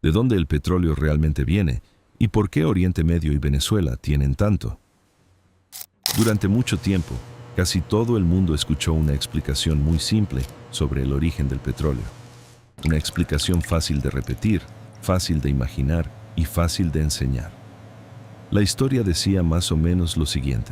de dónde el petróleo realmente viene y por qué Oriente Medio y Venezuela tienen tanto. Durante mucho tiempo, casi todo el mundo escuchó una explicación muy simple sobre el origen del petróleo. Una explicación fácil de repetir, fácil de imaginar y fácil de enseñar. La historia decía más o menos lo siguiente.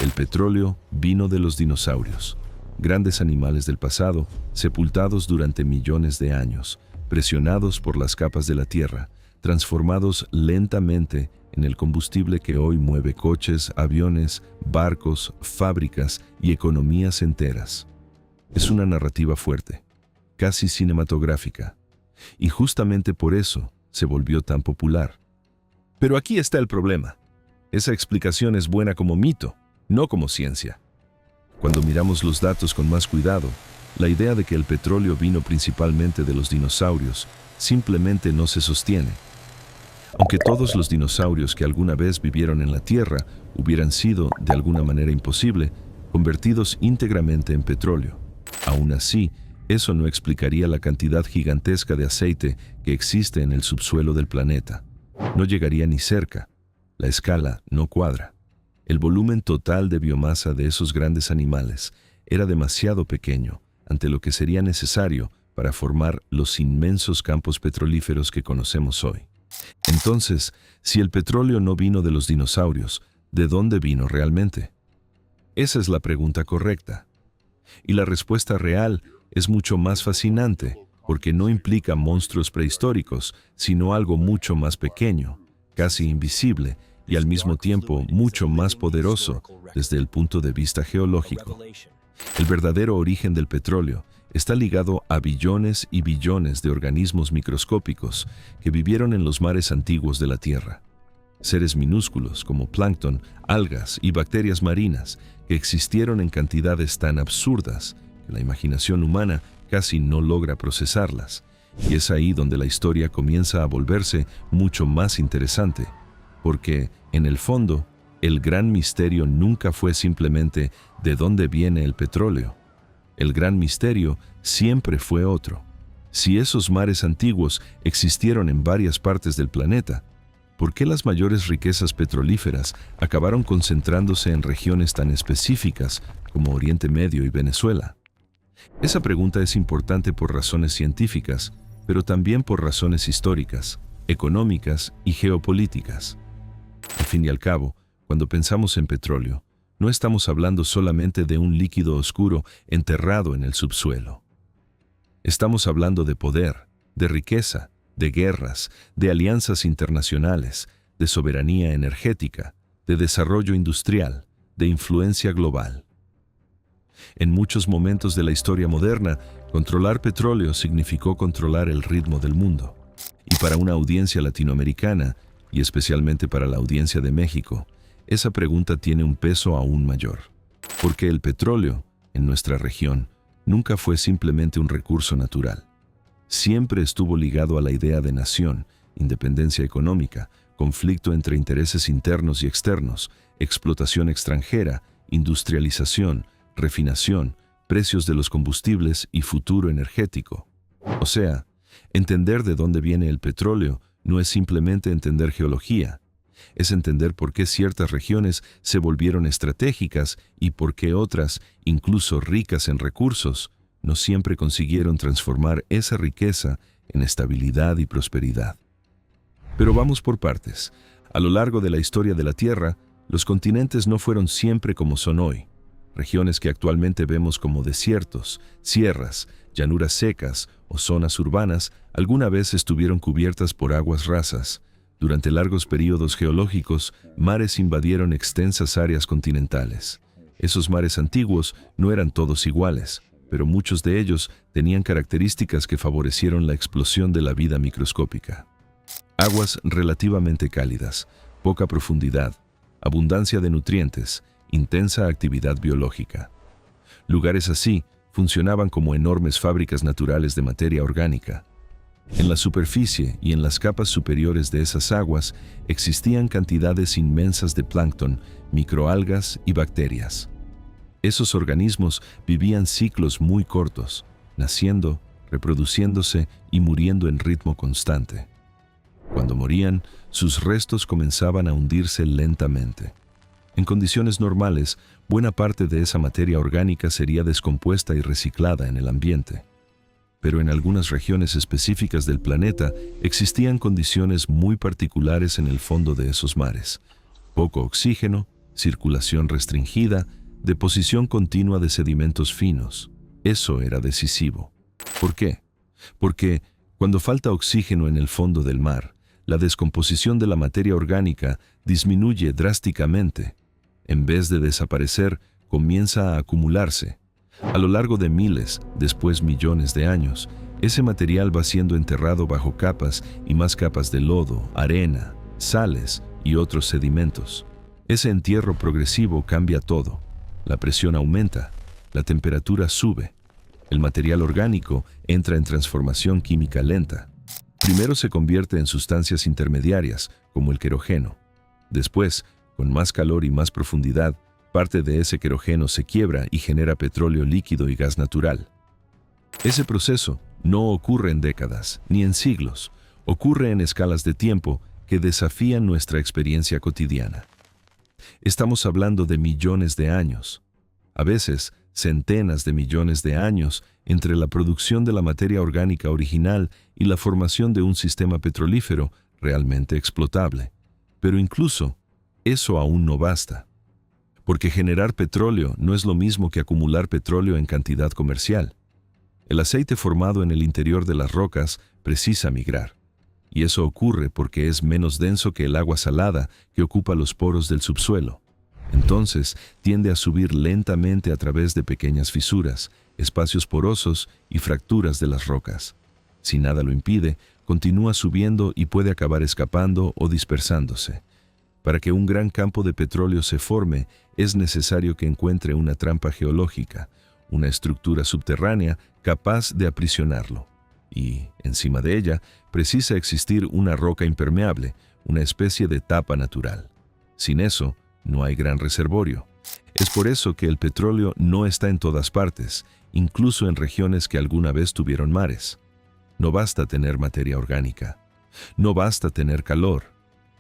El petróleo vino de los dinosaurios, grandes animales del pasado, sepultados durante millones de años, presionados por las capas de la Tierra, transformados lentamente en el combustible que hoy mueve coches, aviones, barcos, fábricas y economías enteras. Es una narrativa fuerte, casi cinematográfica, y justamente por eso se volvió tan popular. Pero aquí está el problema. Esa explicación es buena como mito, no como ciencia. Cuando miramos los datos con más cuidado, la idea de que el petróleo vino principalmente de los dinosaurios simplemente no se sostiene. Aunque todos los dinosaurios que alguna vez vivieron en la Tierra hubieran sido, de alguna manera imposible, convertidos íntegramente en petróleo, aún así, eso no explicaría la cantidad gigantesca de aceite que existe en el subsuelo del planeta. No llegaría ni cerca. La escala no cuadra. El volumen total de biomasa de esos grandes animales era demasiado pequeño ante lo que sería necesario para formar los inmensos campos petrolíferos que conocemos hoy. Entonces, si el petróleo no vino de los dinosaurios, ¿de dónde vino realmente? Esa es la pregunta correcta. Y la respuesta real es mucho más fascinante, porque no implica monstruos prehistóricos, sino algo mucho más pequeño, casi invisible, y al mismo tiempo mucho más poderoso desde el punto de vista geológico. El verdadero origen del petróleo está ligado a billones y billones de organismos microscópicos que vivieron en los mares antiguos de la Tierra. Seres minúsculos como plancton, algas y bacterias marinas que existieron en cantidades tan absurdas que la imaginación humana casi no logra procesarlas. Y es ahí donde la historia comienza a volverse mucho más interesante, porque, en el fondo, el gran misterio nunca fue simplemente de dónde viene el petróleo. El gran misterio siempre fue otro. Si esos mares antiguos existieron en varias partes del planeta, ¿por qué las mayores riquezas petrolíferas acabaron concentrándose en regiones tan específicas como Oriente Medio y Venezuela? Esa pregunta es importante por razones científicas, pero también por razones históricas, económicas y geopolíticas. Al fin y al cabo, cuando pensamos en petróleo, no estamos hablando solamente de un líquido oscuro enterrado en el subsuelo. Estamos hablando de poder, de riqueza, de guerras, de alianzas internacionales, de soberanía energética, de desarrollo industrial, de influencia global. En muchos momentos de la historia moderna, controlar petróleo significó controlar el ritmo del mundo. Y para una audiencia latinoamericana, y especialmente para la audiencia de México, esa pregunta tiene un peso aún mayor. Porque el petróleo, en nuestra región, nunca fue simplemente un recurso natural. Siempre estuvo ligado a la idea de nación, independencia económica, conflicto entre intereses internos y externos, explotación extranjera, industrialización, refinación, precios de los combustibles y futuro energético. O sea, entender de dónde viene el petróleo no es simplemente entender geología, es entender por qué ciertas regiones se volvieron estratégicas y por qué otras, incluso ricas en recursos, no siempre consiguieron transformar esa riqueza en estabilidad y prosperidad. Pero vamos por partes. A lo largo de la historia de la Tierra, los continentes no fueron siempre como son hoy. Regiones que actualmente vemos como desiertos, sierras, llanuras secas o zonas urbanas alguna vez estuvieron cubiertas por aguas rasas. Durante largos períodos geológicos, mares invadieron extensas áreas continentales. Esos mares antiguos no eran todos iguales, pero muchos de ellos tenían características que favorecieron la explosión de la vida microscópica. Aguas relativamente cálidas, poca profundidad, abundancia de nutrientes, intensa actividad biológica. Lugares así funcionaban como enormes fábricas naturales de materia orgánica. En la superficie y en las capas superiores de esas aguas existían cantidades inmensas de plancton, microalgas y bacterias. Esos organismos vivían ciclos muy cortos, naciendo, reproduciéndose y muriendo en ritmo constante. Cuando morían, sus restos comenzaban a hundirse lentamente. En condiciones normales, buena parte de esa materia orgánica sería descompuesta y reciclada en el ambiente. Pero en algunas regiones específicas del planeta existían condiciones muy particulares en el fondo de esos mares. Poco oxígeno, circulación restringida, deposición continua de sedimentos finos. Eso era decisivo. ¿Por qué? Porque cuando falta oxígeno en el fondo del mar, la descomposición de la materia orgánica disminuye drásticamente. En vez de desaparecer, comienza a acumularse. A lo largo de miles, después millones de años, ese material va siendo enterrado bajo capas y más capas de lodo, arena, sales y otros sedimentos. Ese entierro progresivo cambia todo. La presión aumenta, la temperatura sube. El material orgánico entra en transformación química lenta. Primero se convierte en sustancias intermediarias, como el querogeno. Después, con más calor y más profundidad, parte de ese querogeno se quiebra y genera petróleo líquido y gas natural. Ese proceso no ocurre en décadas, ni en siglos. Ocurre en escalas de tiempo que desafían nuestra experiencia cotidiana. Estamos hablando de millones de años, a veces centenas de millones de años entre la producción de la materia orgánica original y la formación de un sistema petrolífero realmente explotable. Pero incluso eso aún no basta, porque generar petróleo no es lo mismo que acumular petróleo en cantidad comercial. El aceite formado en el interior de las rocas precisa migrar, y eso ocurre porque es menos denso que el agua salada que ocupa los poros del subsuelo. Entonces, tiende a subir lentamente a través de pequeñas fisuras, espacios porosos y fracturas de las rocas. Si nada lo impide, continúa subiendo y puede acabar escapando o dispersándose. Para que un gran campo de petróleo se forme, es necesario que encuentre una trampa geológica, una estructura subterránea capaz de aprisionarlo. Y, encima de ella, precisa existir una roca impermeable, una especie de tapa natural. Sin eso, no hay gran reservorio. Es por eso que el petróleo no está en todas partes, incluso en regiones que alguna vez tuvieron mares. No basta tener materia orgánica. No basta tener calor.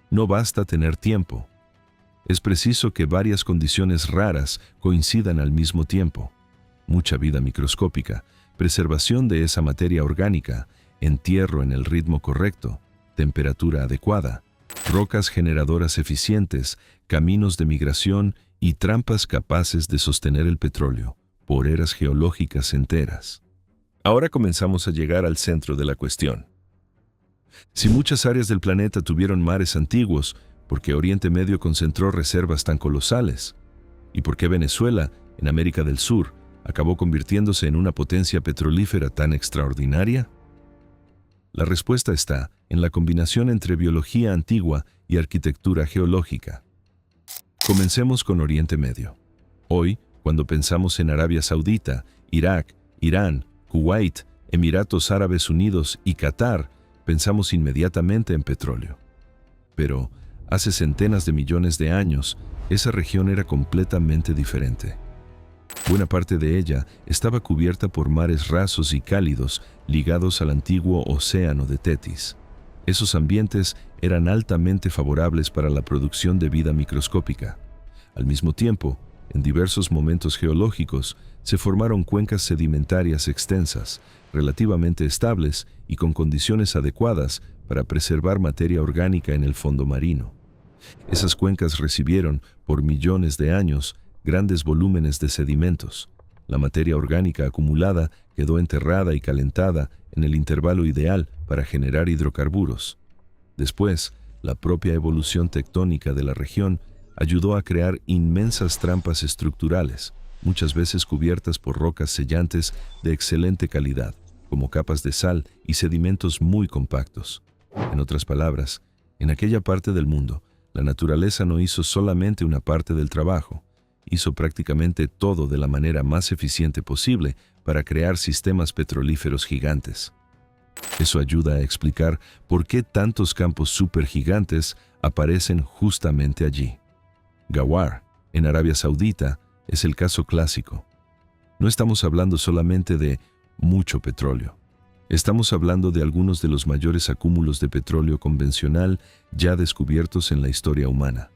No basta tener tiempo. Es preciso que varias condiciones raras coincidan al mismo tiempo. Mucha vida microscópica, preservación de esa materia orgánica, entierro en el ritmo correcto, temperatura adecuada, rocas generadoras eficientes, caminos de migración y trampas capaces de sostener el petróleo por eras geológicas enteras. Ahora comenzamos a llegar al centro de la cuestión. Si muchas áreas del planeta tuvieron mares antiguos, ¿por qué Oriente Medio concentró reservas tan colosales? ¿Y por qué Venezuela, en América del Sur, acabó convirtiéndose en una potencia petrolífera tan extraordinaria? La respuesta está en la combinación entre biología antigua y arquitectura geológica. Comencemos con Oriente Medio. Hoy, cuando pensamos en Arabia Saudita, Irak, Irán, Kuwait, Emiratos Árabes Unidos y Qatar, pensamos inmediatamente en petróleo. Pero, hace centenas de millones de años, esa región era completamente diferente. Buena parte de ella estaba cubierta por mares rasos y cálidos ligados al antiguo océano de Tetis. Esos ambientes eran altamente favorables para la producción de vida microscópica. Al mismo tiempo, en diversos momentos geológicos, se formaron cuencas sedimentarias extensas, relativamente estables y con condiciones adecuadas para preservar materia orgánica en el fondo marino. Esas cuencas recibieron, por millones de años, grandes volúmenes de sedimentos. La materia orgánica acumulada quedó enterrada y calentada en el intervalo ideal para generar hidrocarburos. Después, la propia evolución tectónica de la región ayudó a crear inmensas trampas estructurales, muchas veces cubiertas por rocas sellantes de excelente calidad, como capas de sal y sedimentos muy compactos. En otras palabras, en aquella parte del mundo, la naturaleza no hizo solamente una parte del trabajo, hizo prácticamente todo de la manera más eficiente posible para crear sistemas petrolíferos gigantes. Eso ayuda a explicar por qué tantos campos supergigantes aparecen justamente allí. Ghawar, en Arabia Saudita, es el caso clásico. No estamos hablando solamente de mucho petróleo. Estamos hablando de algunos de los mayores acúmulos de petróleo convencional ya descubiertos en la historia humana.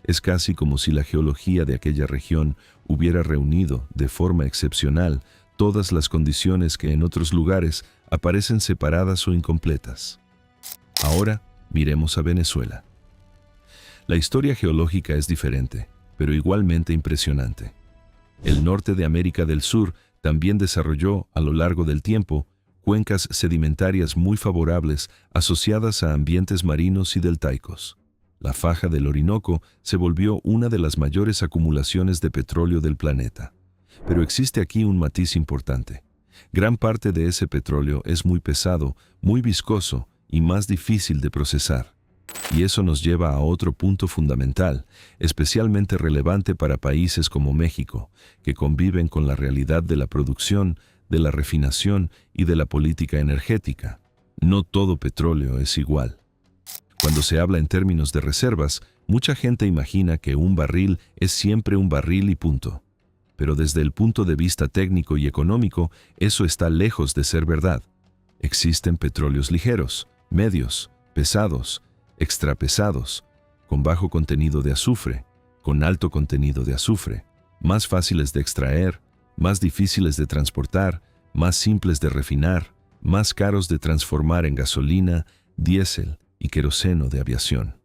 Es casi como si la geología de aquella región hubiera reunido, de forma excepcional, todas las condiciones que en otros lugares aparecen separadas o incompletas. Ahora, miremos a Venezuela. La historia geológica es diferente, pero igualmente impresionante. El norte de América del Sur también desarrolló, a lo largo del tiempo, cuencas sedimentarias muy favorables asociadas a ambientes marinos y deltaicos. La faja del Orinoco se volvió una de las mayores acumulaciones de petróleo del planeta. Pero existe aquí un matiz importante. Gran parte de ese petróleo es muy pesado, muy viscoso y más difícil de procesar. Y eso nos lleva a otro punto fundamental, especialmente relevante para países como México, que conviven con la realidad de la producción, de la refinación y de la política energética. No todo petróleo es igual. Cuando se habla en términos de reservas, mucha gente imagina que un barril es siempre un barril y punto. Pero desde el punto de vista técnico y económico, eso está lejos de ser verdad. Existen petróleos ligeros, medios, pesados, extrapesados, con bajo contenido de azufre, con alto contenido de azufre, más fáciles de extraer, más difíciles de transportar, más simples de refinar, más caros de transformar en gasolina, diésel y queroseno de aviación.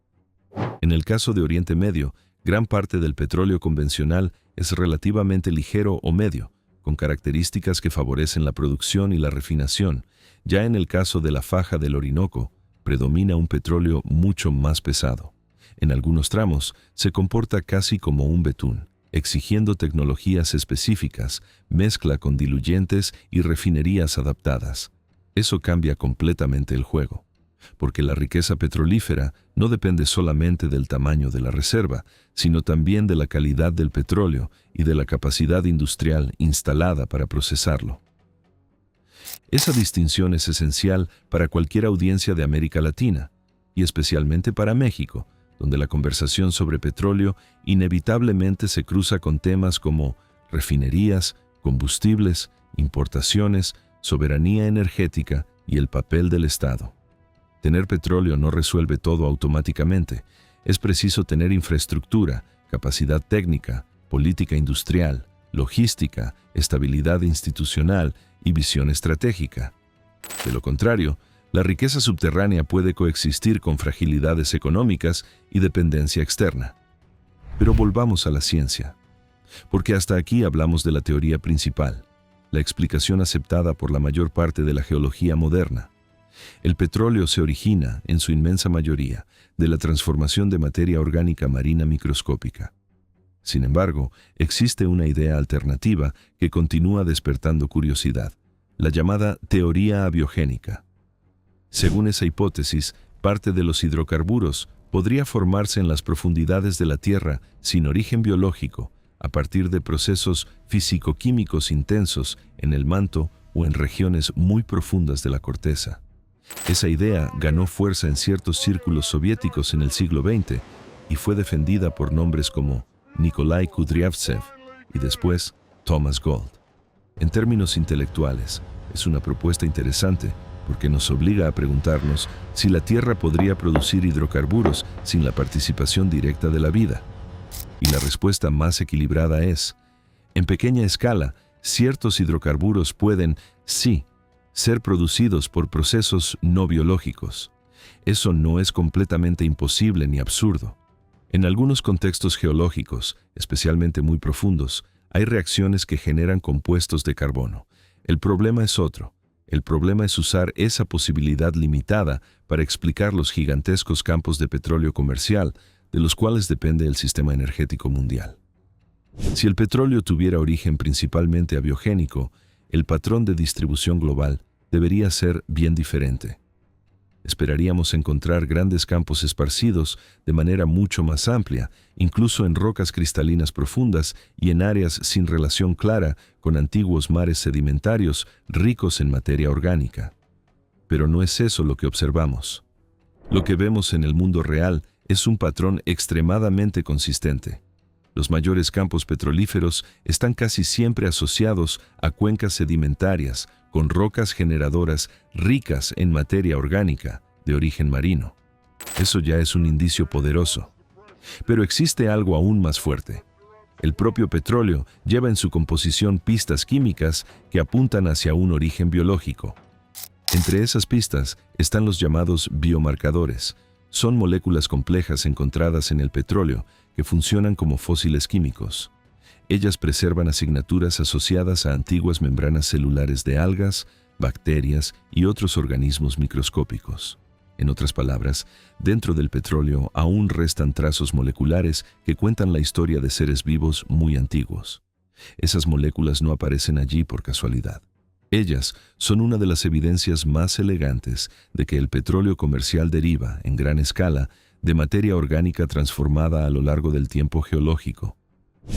En el caso de Oriente Medio, gran parte del petróleo convencional es relativamente ligero o medio, con características que favorecen la producción y la refinación. Ya en el caso de la faja del Orinoco, predomina un petróleo mucho más pesado. En algunos tramos se comporta casi como un betún, exigiendo tecnologías específicas, mezcla con diluyentes y refinerías adaptadas. Eso cambia completamente el juego, porque la riqueza petrolífera no depende solamente del tamaño de la reserva, sino también de la calidad del petróleo y de la capacidad industrial instalada para procesarlo. Esa distinción es esencial para cualquier audiencia de América Latina, y especialmente para México, donde la conversación sobre petróleo inevitablemente se cruza con temas como refinerías, combustibles, importaciones, soberanía energética y el papel del Estado. Tener petróleo no resuelve todo automáticamente. Es preciso tener infraestructura, capacidad técnica, política industrial, logística, estabilidad institucional y visión estratégica. De lo contrario, la riqueza subterránea puede coexistir con fragilidades económicas y dependencia externa. Pero volvamos a la ciencia, porque hasta aquí hablamos de la teoría principal, la explicación aceptada por la mayor parte de la geología moderna. El petróleo se origina, en su inmensa mayoría, de la transformación de materia orgánica marina microscópica. Sin embargo, existe una idea alternativa que continúa despertando curiosidad, la llamada teoría abiogénica. Según esa hipótesis, parte de los hidrocarburos podría formarse en las profundidades de la Tierra sin origen biológico, a partir de procesos físico-químicos intensos en el manto o en regiones muy profundas de la corteza. Esa idea ganó fuerza en ciertos círculos soviéticos en el siglo XX y fue defendida por nombres como Nikolai Kudryavtsev y después Thomas Gold. En términos intelectuales, es una propuesta interesante porque nos obliga a preguntarnos si la Tierra podría producir hidrocarburos sin la participación directa de la vida. Y la respuesta más equilibrada es, en pequeña escala, ciertos hidrocarburos pueden, sí, ser producidos por procesos no biológicos. Eso no es completamente imposible ni absurdo. En algunos contextos geológicos, especialmente muy profundos, hay reacciones que generan compuestos de carbono. El problema es otro. El problema es usar esa posibilidad limitada para explicar los gigantescos campos de petróleo comercial de los cuales depende el sistema energético mundial. Si el petróleo tuviera origen principalmente abiogénico, el patrón de distribución global debería ser bien diferente. Esperaríamos encontrar grandes campos esparcidos de manera mucho más amplia, incluso en rocas cristalinas profundas y en áreas sin relación clara con antiguos mares sedimentarios ricos en materia orgánica. Pero no es eso lo que observamos. Lo que vemos en el mundo real es un patrón extremadamente consistente. Los mayores campos petrolíferos están casi siempre asociados a cuencas sedimentarias con rocas generadoras ricas en materia orgánica de origen marino. Eso ya es un indicio poderoso. Pero existe algo aún más fuerte. El propio petróleo lleva en su composición pistas químicas que apuntan hacia un origen biológico. Entre esas pistas están los llamados biomarcadores. Son moléculas complejas encontradas en el petróleo que funcionan como fósiles químicos. Ellas preservan asignaturas asociadas a antiguas membranas celulares de algas, bacterias y otros organismos microscópicos. En otras palabras, dentro del petróleo aún restan trazos moleculares que cuentan la historia de seres vivos muy antiguos. Esas moléculas no aparecen allí por casualidad. Ellas son una de las evidencias más elegantes de que el petróleo comercial deriva, en gran escala, de materia orgánica transformada a lo largo del tiempo geológico.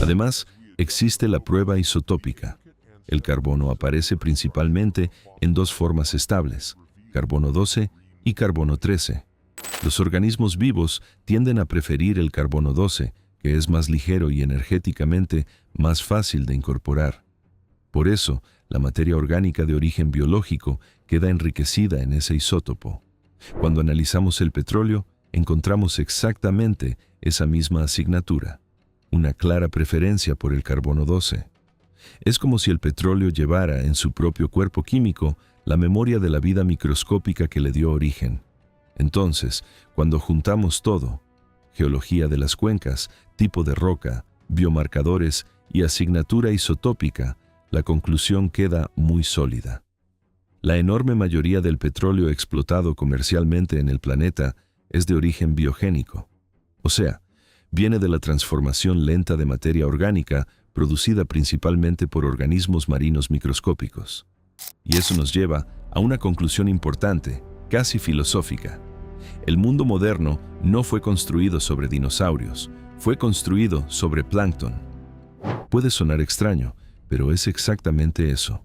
Además, existe la prueba isotópica. El carbono aparece principalmente en dos formas estables, carbono 12 y carbono 13. Los organismos vivos tienden a preferir el carbono 12, que es más ligero y energéticamente más fácil de incorporar. Por eso, la materia orgánica de origen biológico queda enriquecida en ese isótopo. Cuando analizamos el petróleo, encontramos exactamente esa misma asignatura, una clara preferencia por el carbono 12. Es como si el petróleo llevara en su propio cuerpo químico la memoria de la vida microscópica que le dio origen. Entonces, cuando juntamos todo, geología de las cuencas, tipo de roca, biomarcadores y asignatura isotópica, la conclusión queda muy sólida. La enorme mayoría del petróleo explotado comercialmente en el planeta es de origen biogénico, o sea, viene de la transformación lenta de materia orgánica producida principalmente por organismos marinos microscópicos. Y eso nos lleva a una conclusión importante, casi filosófica. El mundo moderno no fue construido sobre dinosaurios, fue construido sobre plancton. Puede sonar extraño, pero es exactamente eso.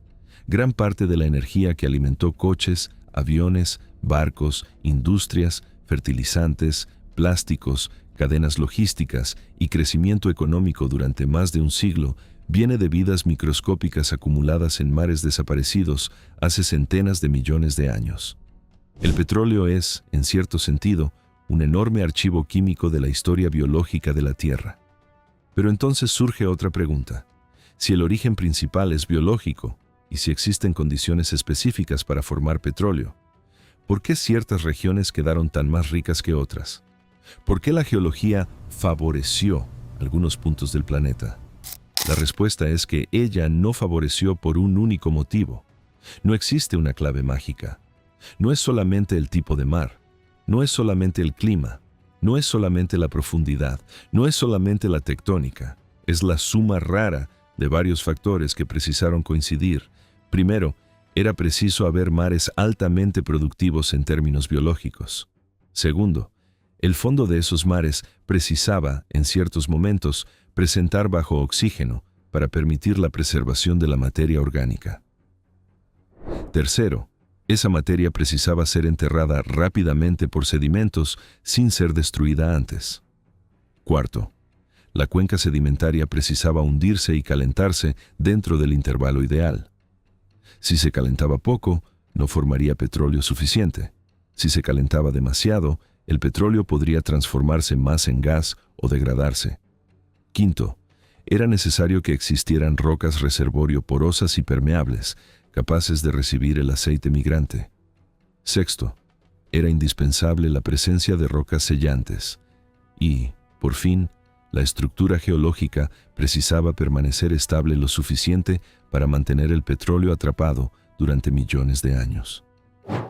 Gran parte de la energía que alimentó coches, aviones, barcos, industrias, fertilizantes, plásticos, cadenas logísticas y crecimiento económico durante más de un siglo viene de vidas microscópicas acumuladas en mares desaparecidos hace centenas de millones de años. El petróleo es, en cierto sentido, un enorme archivo químico de la historia biológica de la Tierra. Pero entonces surge otra pregunta. Si el origen principal es biológico y si existen condiciones específicas para formar petróleo, ¿por qué ciertas regiones quedaron tan más ricas que otras? ¿Por qué la geología favoreció algunos puntos del planeta? La respuesta es que ella no favoreció por un único motivo. No existe una clave mágica. No es solamente el tipo de mar, no es solamente el clima, no es solamente la profundidad, no es solamente la tectónica, es la suma rara de varios factores que precisaron coincidir. Primero, era preciso haber mares altamente productivos en términos biológicos. Segundo, el fondo de esos mares precisaba, en ciertos momentos, presentar bajo oxígeno para permitir la preservación de la materia orgánica. Tercero, esa materia precisaba ser enterrada rápidamente por sedimentos sin ser destruida antes. Cuarto, la cuenca sedimentaria precisaba hundirse y calentarse dentro del intervalo ideal. Si se calentaba poco, no formaría petróleo suficiente. Si se calentaba demasiado, el petróleo podría transformarse más en gas o degradarse. Quinto, era necesario que existieran rocas reservorio porosas y permeables, capaces de recibir el aceite migrante. Sexto, era indispensable la presencia de rocas sellantes. Y, por fin, la estructura geológica precisaba permanecer estable lo suficiente para mantener el petróleo atrapado durante millones de años.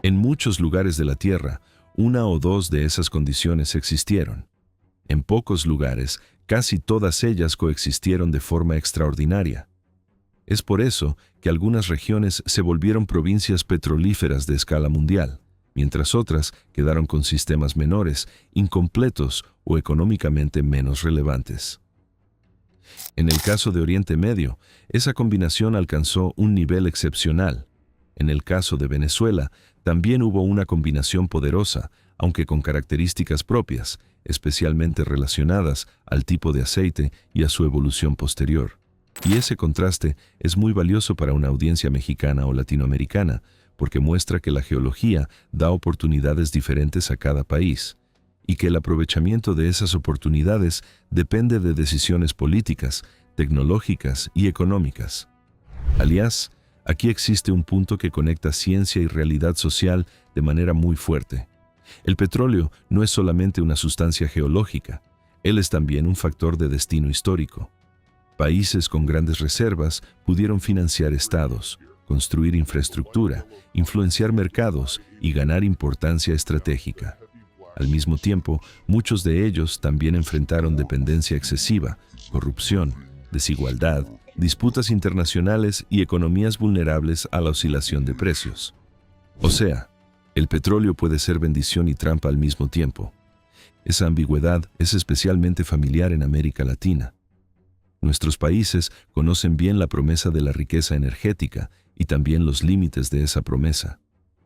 En muchos lugares de la Tierra, una o dos de esas condiciones existieron. En pocos lugares, casi todas ellas coexistieron de forma extraordinaria. Es por eso que algunas regiones se volvieron provincias petrolíferas de escala mundial, mientras otras quedaron con sistemas menores, incompletos o económicamente menos relevantes. En el caso de Oriente Medio, esa combinación alcanzó un nivel excepcional. En el caso de Venezuela, también hubo una combinación poderosa, aunque con características propias, especialmente relacionadas al tipo de aceite y a su evolución posterior. Y ese contraste es muy valioso para una audiencia mexicana o latinoamericana, porque muestra que la geología da oportunidades diferentes a cada país, y que el aprovechamiento de esas oportunidades depende de decisiones políticas, tecnológicas y económicas. Aliás, aquí existe un punto que conecta ciencia y realidad social de manera muy fuerte. El petróleo no es solamente una sustancia geológica, él es también un factor de destino histórico. Países con grandes reservas pudieron financiar estados, construir infraestructura, influenciar mercados y ganar importancia estratégica. Al mismo tiempo, muchos de ellos también enfrentaron dependencia excesiva, corrupción, desigualdad, disputas internacionales y economías vulnerables a la oscilación de precios. O sea, el petróleo puede ser bendición y trampa al mismo tiempo. Esa ambigüedad es especialmente familiar en América Latina. Nuestros países conocen bien la promesa de la riqueza energética y también los límites de esa promesa.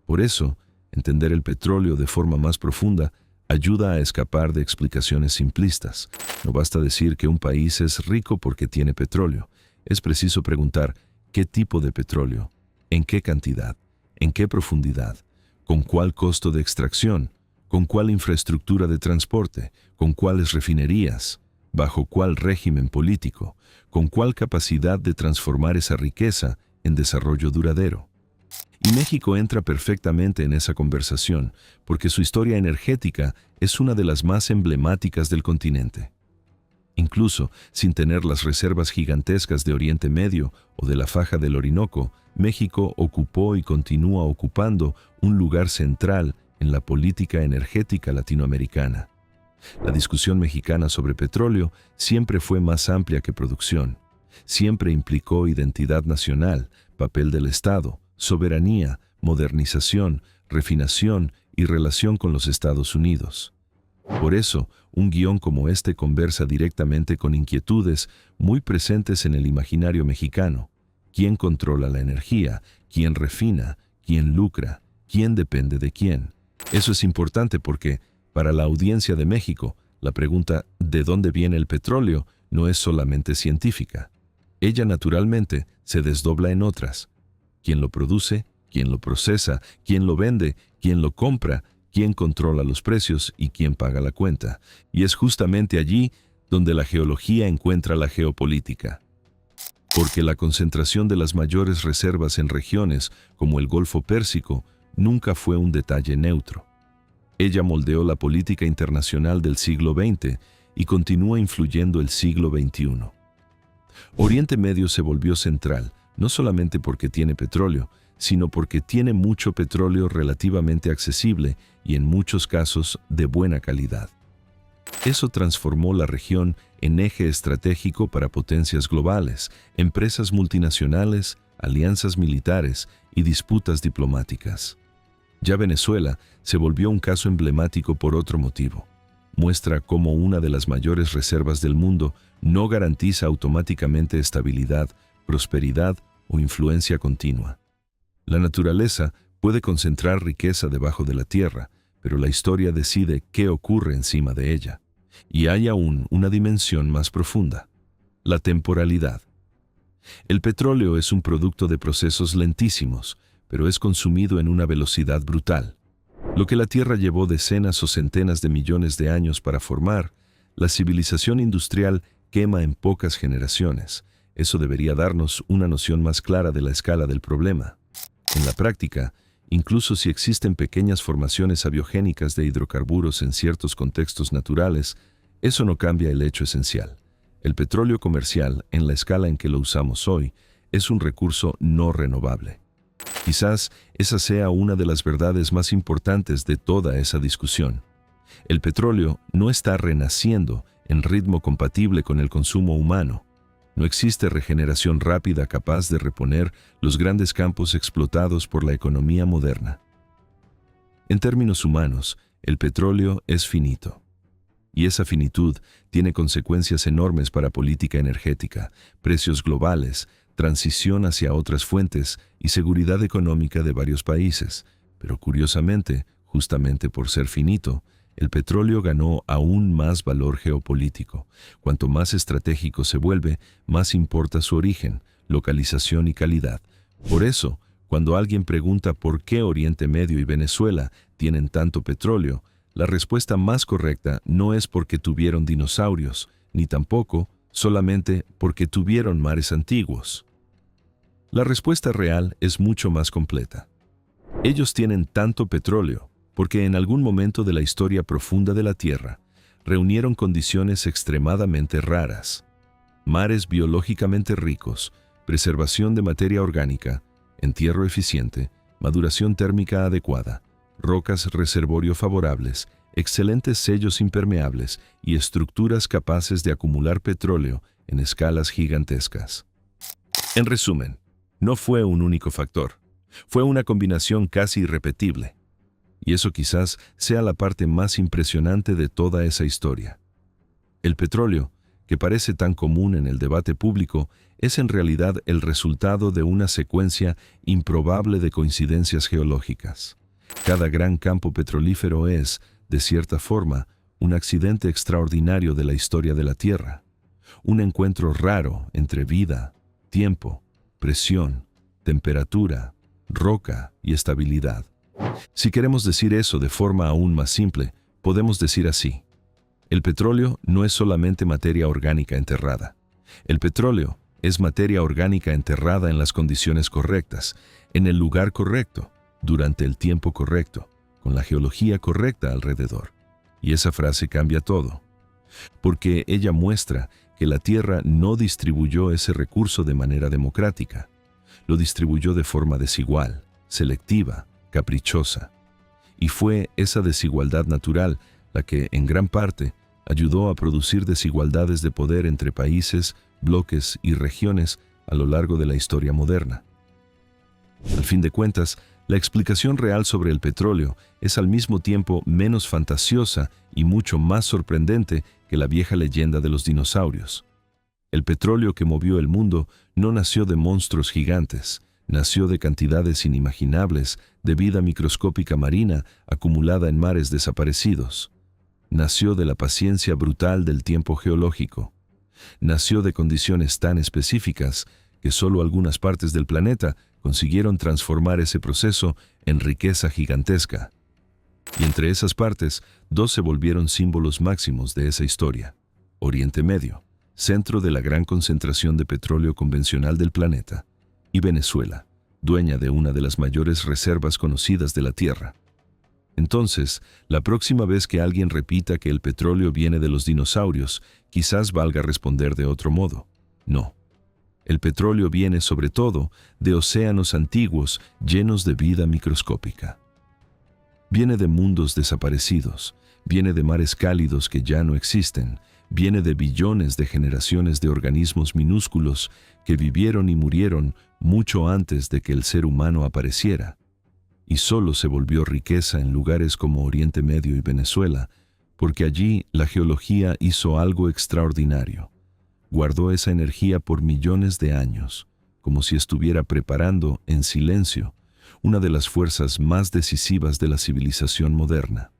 Por eso, entender el petróleo de forma más profunda ayuda a escapar de explicaciones simplistas. No basta decir que un país es rico porque tiene petróleo. Es preciso preguntar qué tipo de petróleo, en qué cantidad, en qué profundidad, con cuál costo de extracción, con cuál infraestructura de transporte, con cuáles refinerías, bajo cuál régimen político, con cuál capacidad de transformar esa riqueza en desarrollo duradero. Y México entra perfectamente en esa conversación, porque su historia energética es una de las más emblemáticas del continente. Incluso sin tener las reservas gigantescas de Oriente Medio o de la faja del Orinoco, México ocupó y continúa ocupando un lugar central en la política energética latinoamericana. La discusión mexicana sobre petróleo siempre fue más amplia que producción. Siempre implicó identidad nacional, papel del Estado, soberanía, modernización, refinación y relación con los Estados Unidos. Por eso, un guión como este conversa directamente con inquietudes muy presentes en el imaginario mexicano. ¿Quién controla la energía? ¿Quién refina? ¿Quién lucra? ¿Quién depende de quién? Eso es importante porque, para la audiencia de México, la pregunta ¿de dónde viene el petróleo? No es solamente científica. Ella naturalmente se desdobla en otras. ¿Quién lo produce? ¿Quién lo procesa? ¿Quién lo vende? ¿Quién lo compra? ¿Quién controla los precios y quién paga la cuenta? Y es justamente allí donde la geología encuentra la geopolítica. Porque la concentración de las mayores reservas en regiones como el Golfo Pérsico nunca fue un detalle neutro. Ella moldeó la política internacional del siglo XX y continúa influyendo el siglo XXI. Oriente Medio se volvió central, no solamente porque tiene petróleo, sino porque tiene mucho petróleo relativamente accesible y en muchos casos de buena calidad. Eso transformó la región en eje estratégico para potencias globales, empresas multinacionales, alianzas militares y disputas diplomáticas. Ya Venezuela se volvió un caso emblemático por otro motivo. Muestra cómo una de las mayores reservas del mundo no garantiza automáticamente estabilidad, prosperidad o influencia continua. La naturaleza puede concentrar riqueza debajo de la tierra, pero la historia decide qué ocurre encima de ella. Y hay aún una dimensión más profunda: la temporalidad. El petróleo es un producto de procesos lentísimos, pero es consumido en una velocidad brutal. Lo que la Tierra llevó decenas o centenas de millones de años para formar, la civilización industrial quema en pocas generaciones. Eso debería darnos una noción más clara de la escala del problema. En la práctica, incluso si existen pequeñas formaciones abiogénicas de hidrocarburos en ciertos contextos naturales, eso no cambia el hecho esencial. El petróleo comercial, en la escala en que lo usamos hoy, es un recurso no renovable. Quizás esa sea una de las verdades más importantes de toda esa discusión. El petróleo no está renaciendo en ritmo compatible con el consumo humano. No existe regeneración rápida capaz de reponer los grandes campos explotados por la economía moderna. En términos humanos, el petróleo es finito. Y esa finitud tiene consecuencias enormes para política energética, precios globales, transición hacia otras fuentes y seguridad económica de varios países. Pero curiosamente, Justamente por ser finito, el petróleo ganó aún más valor geopolítico. Cuanto más estratégico se vuelve, más importa su origen, localización y calidad. Por eso, cuando alguien pregunta por qué Oriente Medio y Venezuela tienen tanto petróleo, la respuesta más correcta no es porque tuvieron dinosaurios, ni tampoco solamente porque tuvieron mares antiguos. La respuesta real es mucho más completa. Ellos tienen tanto petróleo porque en algún momento de la historia profunda de la Tierra reunieron condiciones extremadamente raras: mares biológicamente ricos, preservación de materia orgánica, entierro eficiente, maduración térmica adecuada, rocas reservorio favorables, excelentes sellos impermeables y estructuras capaces de acumular petróleo en escalas gigantescas. En resumen, no fue un único factor, fue una combinación casi irrepetible. Y eso quizás sea la parte más impresionante de toda esa historia. El petróleo, que parece tan común en el debate público, es en realidad el resultado de una secuencia improbable de coincidencias geológicas. Cada gran campo petrolífero es, de cierta forma, un accidente extraordinario de la historia de la Tierra. Un encuentro raro entre vida, tiempo, presión, temperatura, roca y estabilidad. Si queremos decir eso de forma aún más simple, podemos decir así: el petróleo no es solamente materia orgánica enterrada. El petróleo es materia orgánica enterrada en las condiciones correctas, en el lugar correcto, durante el tiempo correcto, con la geología correcta alrededor. Y esa frase cambia todo, porque ella muestra que la Tierra no distribuyó ese recurso de manera democrática. Lo distribuyó de forma desigual, selectiva, caprichosa. Y fue esa desigualdad natural la que, en gran parte, ayudó a producir desigualdades de poder entre países, bloques y regiones a lo largo de la historia moderna. Al fin de cuentas, la explicación real sobre el petróleo es al mismo tiempo menos fantasiosa y mucho más sorprendente que la vieja leyenda de los dinosaurios. El petróleo que movió el mundo no nació de monstruos gigantes, nació de cantidades inimaginables de vida microscópica marina acumulada en mares desaparecidos. Nació de la paciencia brutal del tiempo geológico. Nació de condiciones tan específicas que solo algunas partes del planeta consiguieron transformar ese proceso en riqueza gigantesca. Y entre esas partes, dos se volvieron símbolos máximos de esa historia: Oriente Medio, centro de la gran concentración de petróleo convencional del planeta, y Venezuela, dueña de una de las mayores reservas conocidas de la Tierra. Entonces, la próxima vez que alguien repita que el petróleo viene de los dinosaurios, quizás valga responder de otro modo: no. El petróleo viene sobre todo de océanos antiguos llenos de vida microscópica. Viene de mundos desaparecidos, viene de mares cálidos que ya no existen, viene de billones de generaciones de organismos minúsculos que vivieron y murieron mucho antes de que el ser humano apareciera. Y solo se volvió riqueza en lugares como Oriente Medio y Venezuela, porque allí la geología hizo algo extraordinario. Guardó esa energía por millones de años, como si estuviera preparando, en silencio, una de las fuerzas más decisivas de la civilización moderna.